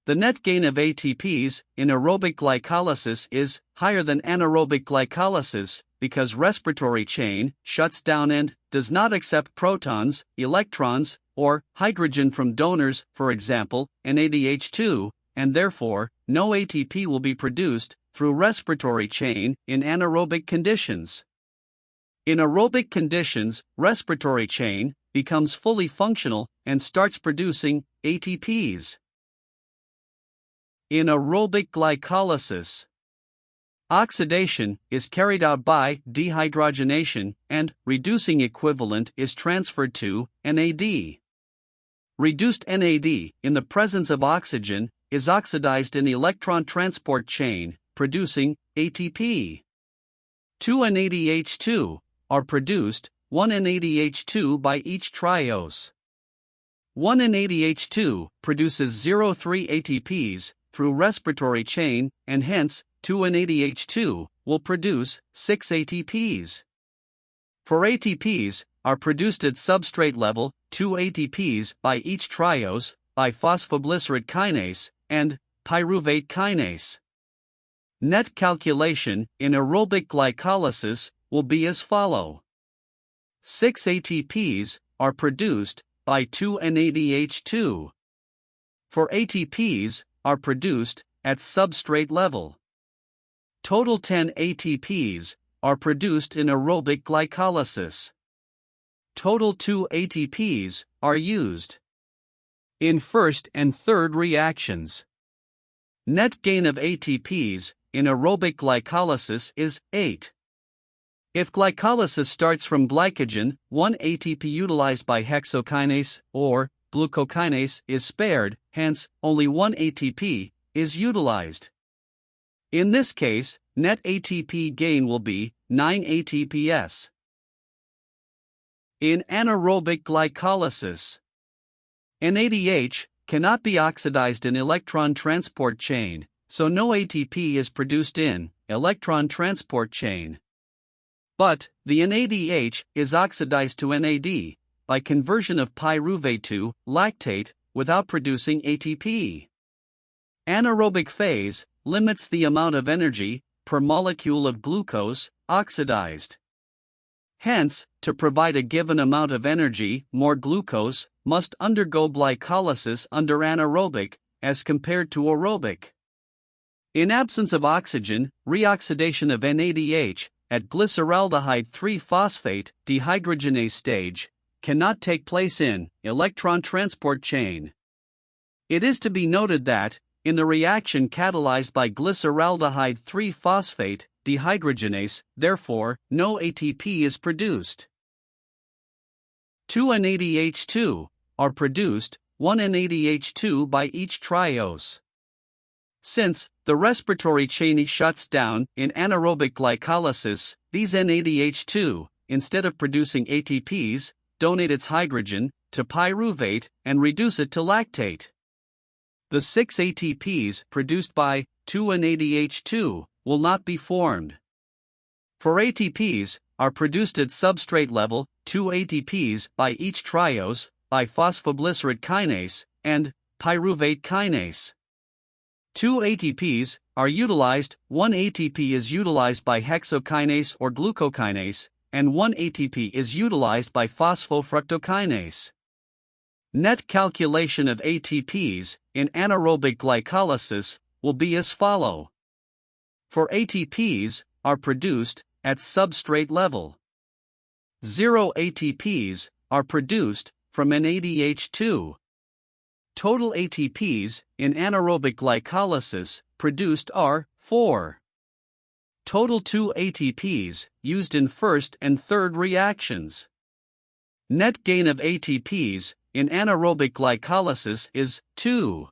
the net gain of ATPs in aerobic glycolysis is higher than anaerobic glycolysis because respiratory chain shuts down and does not accept protons, electrons, or hydrogen from donors, for example, NADH2, and therefore, no ATP will be produced through respiratory chain in anaerobic conditions. In aerobic conditions, respiratory chain becomes fully functional and starts producing ATPs. In aerobic glycolysis, oxidation is carried out by dehydrogenation and reducing equivalent is transferred to NAD. Reduced NAD in the presence of oxygen is oxidized in electron transport chain, producing ATP. 2 NADH2 are produced, 1 NADH2 by each triose. 1 NADH2 produces 0,3 ATPs through respiratory chain and hence 2 NADH2 will produce 6 ATPs. 4 ATPs are produced at substrate level, 2 ATPs by each triose by phosphoglycerate kinase and pyruvate kinase. Net calculation in aerobic glycolysis will be as follows. 6 ATPs are produced by 2 NADH2. 4 ATPs are produced at substrate level. Total 10 ATPs are produced in aerobic glycolysis. Total 2 ATPs are used in first and third reactions. Net gain of ATPs in aerobic glycolysis is 8. If glycolysis starts from glycogen, 1 ATP utilized by hexokinase or glucokinase is spared, hence only 1 ATP is utilized. In this case, net ATP gain will be 9 ATPs. In anaerobic glycolysis, NADH cannot be oxidized in electron transport chain, so no ATP is produced in electron transport chain. But the NADH is oxidized to NAD by conversion of pyruvate to lactate without producing ATP. Anaerobic phase limits the amount of energy per molecule of glucose oxidized. Hence, to provide a given amount of energy, more glucose must undergo glycolysis under anaerobic as compared to aerobic. In absence of oxygen, reoxidation of NADH at glyceraldehyde 3-phosphate dehydrogenase stage cannot take place in electron transport chain. It is to be noted that, in the reaction catalyzed by glyceraldehyde 3-phosphate dehydrogenase, therefore, no ATP is produced. 2 NADH2 are produced, 1 NADH2 by each triose. Since the respiratory chain shuts down in anaerobic glycolysis, these NADH2, instead of producing ATPs, donate its hydrogen to pyruvate and reduce it to lactate. The 6 ATPs produced by 2 NADH2 will not be formed. 4 ATPs are produced at substrate level, 2 ATPs by each triose by phosphoglycerate kinase and pyruvate kinase. 2 ATPs are utilized, 1 ATP is utilized by hexokinase or glucokinase, and 1 ATP is utilized by phosphofructokinase. Net calculation of ATPs in anaerobic glycolysis will be as follows. 4 ATPs are produced at substrate level. 0 ATPs are produced from NADH2. Total ATPs in anaerobic glycolysis produced are 4. Total 2 ATPs used in first and third reactions. Net gain of ATPs in anaerobic glycolysis is 2.